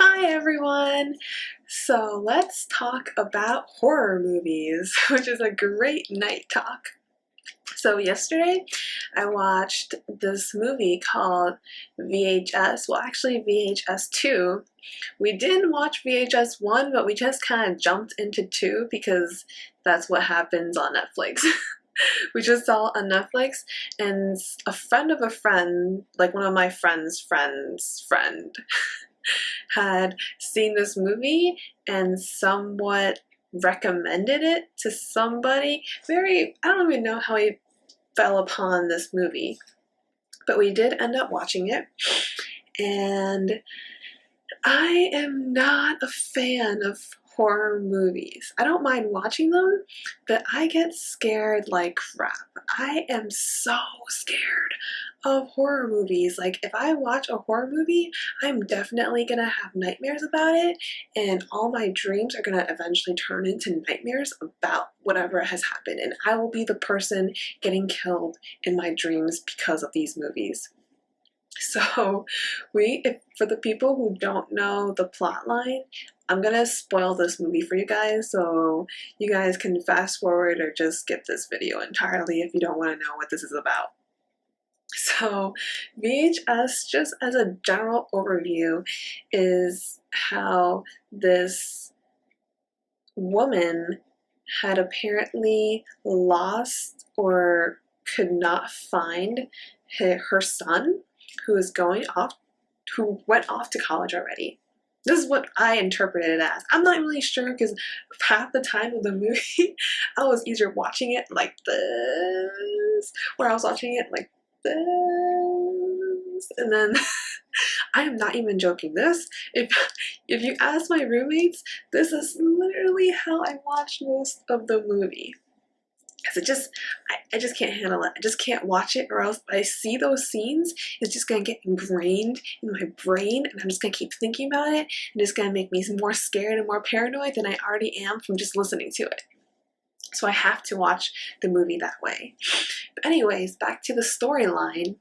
Hi everyone! So let's talk about horror movies, which is a great night talk. So yesterday I watched this movie called VHS, well actually VHS 2. We didn't watch VHS 1, but we just kind of jumped into 2 because that's what happens on Netflix. We just saw on Netflix, and a friend of a friend, like one of my friend's friend, had seen this movie and somewhat recommended it to somebody. I don't even know how he fell upon this movie, but we did end up watching it. And I am not a fan of horror movies. I don't mind watching them, but I get scared like crap. I am so scared of horror movies. Like, if I watch a horror movie, I'm definitely gonna have nightmares about it, and all my dreams are gonna eventually turn into nightmares about whatever has happened, and I will be the person getting killed in my dreams because of these movies. So, for the people who don't know the plot line, I'm gonna spoil this movie for you guys, so you guys can fast forward or just skip this video entirely if you don't want to know what this is about. So, VHS, just as a general overview, is how this woman had apparently lost or could not find her son, who went off to college already. This is what I interpreted it as. I'm not really sure because half the time of the movie, I was either watching it like this, or I was watching it like this, and then I am not even joking. If you ask my roommates, this is literally how I watched most of the movie. Because I just can't handle it. I just can't watch it, or else I see those scenes, it's just gonna get ingrained in my brain, and I'm just gonna keep thinking about it, and it's gonna make me more scared and more paranoid than I already am from just listening to it. So I have to watch the movie that way. But anyways, back to the storyline.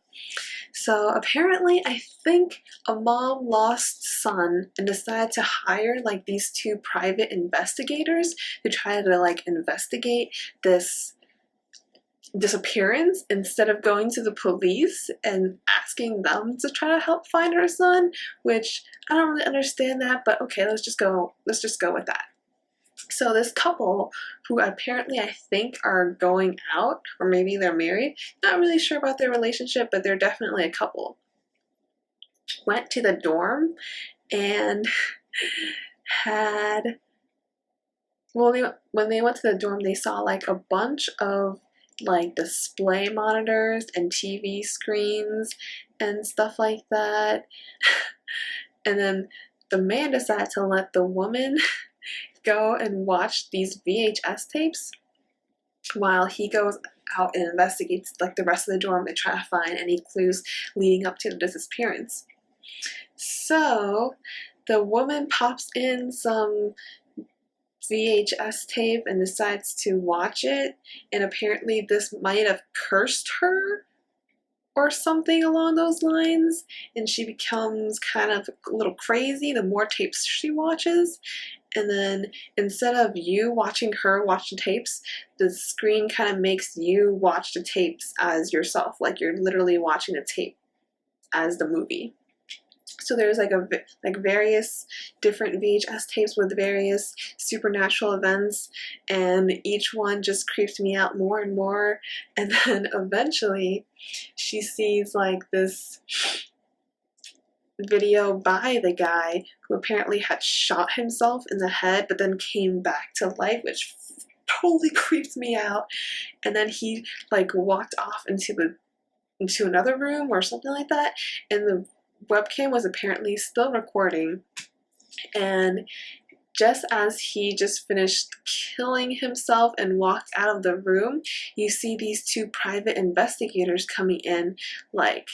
So apparently, I think a mom lost son and decided to hire like these two private investigators to try to like investigate this disappearance instead of going to the police and asking them to try to help find her son, which I don't really understand that, but okay, let's just go with that. So this couple, who apparently I think are going out, or maybe they're married, not really sure about their relationship, but they're definitely a couple, went to the dorm and had, when they went to the dorm, they saw like a bunch of like display monitors and TV screens and stuff like that. And then the man decided to let the woman go and watch these VHS tapes while he goes out and investigates like the rest of the dorm to try to find any clues leading up to the disappearance. So the woman pops in some VHS tape and decides to watch it, and apparently this might have cursed her or something along those lines, and she becomes kind of a little crazy the more tapes she watches. And then instead of you watching her watch the tapes, the screen kind of makes you watch the tapes as yourself, like you're literally watching the tape as the movie. So there's like various different VHS tapes with various supernatural events, and each one just creeps me out more and more. And then eventually she sees like this video by the guy who apparently had shot himself in the head but then came back to life, which totally creeps me out. And then he like walked off into another room or something like that, and the webcam was apparently still recording. And just as he just finished killing himself and walked out of the room, you see these two private investigators coming in, like,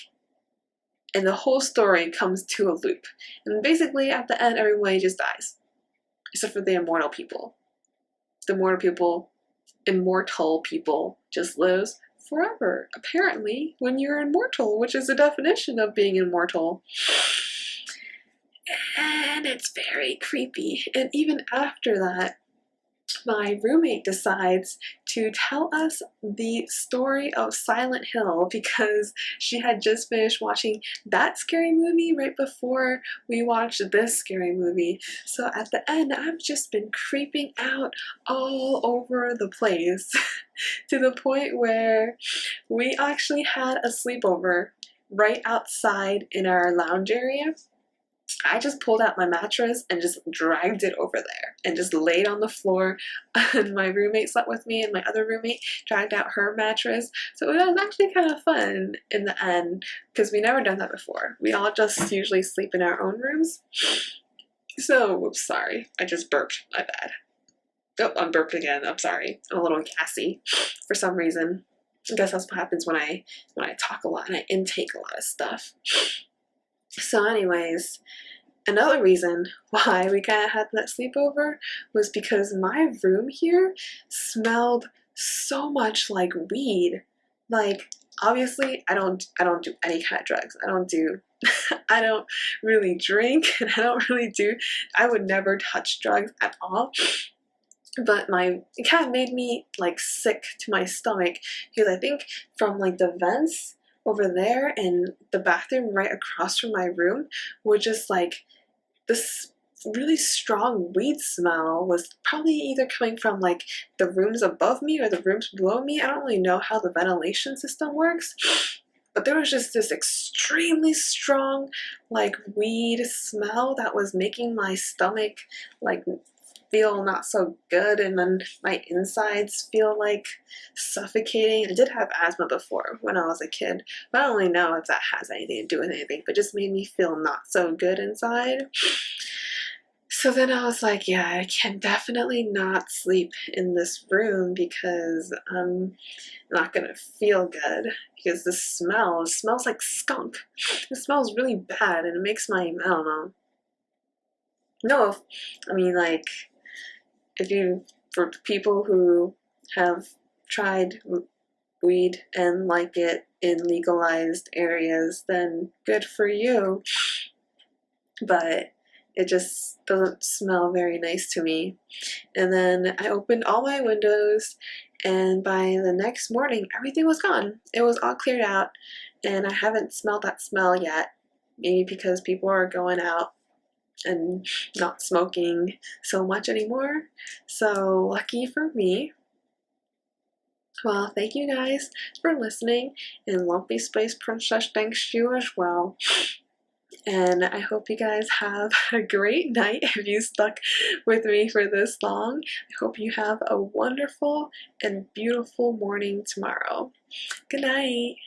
and the whole story comes to a loop. And basically, at the end, everybody just dies. Except for the immortal people. The immortal people just lives forever, apparently, when you're immortal, which is the definition of being immortal. and it's very creepy. And even after that, my roommate decides to tell us the story of Silent Hill because she had just finished watching that scary movie right before we watched this scary movie. So at the end, I've just been creeping out all over the place to the point where we actually had a sleepover right outside in our lounge area. I just pulled out my mattress and just dragged it over there and just laid on the floor. And my roommate slept with me, and my other roommate dragged out her mattress. So it was actually kind of fun in the end because we never done that before. We all just usually sleep in our own rooms. So, whoops, sorry. I just burped. My bad. Oh, I'm burped again. I'm sorry. I'm a little gassy for some reason. I guess that's what happens when I talk a lot and I intake a lot of stuff. So anyways, another reason why we kind of had that sleepover was because my room here smelled so much like weed. Like, obviously, I don't do any kind of drugs. I don't really drink, and I would never touch drugs at all. But it kind of made me like sick to my stomach because I think from like the vents over there and the bathroom right across from my room were just like this really strong weed smell was probably either coming from like the rooms above me or the rooms below me. I don't really know how the ventilation system works, but there was just this extremely strong like weed smell that was making my stomach like feel not so good, and then my insides feel like suffocating. I did have asthma before when I was a kid, but I don't really know if that has anything to do with anything, but just made me feel not so good inside. So then I was like, yeah, I can definitely not sleep in this room because I'm not gonna feel good because the smell smells like skunk. It smells really bad and it makes I don't know. No, I mean, like, for people who have tried weed and like it in legalized areas, then good for you. But it just doesn't smell very nice to me. And then I opened all my windows, and by the next morning, everything was gone. It was all cleared out, and I haven't smelled that smell yet. Maybe because people are going out and not smoking so much anymore. So lucky for me. Well, thank you guys for listening, and Lumpy Space Princess thanks you as well. And I hope you guys have a great night if you stuck with me for this long. I hope you have a wonderful and beautiful morning tomorrow. Good night.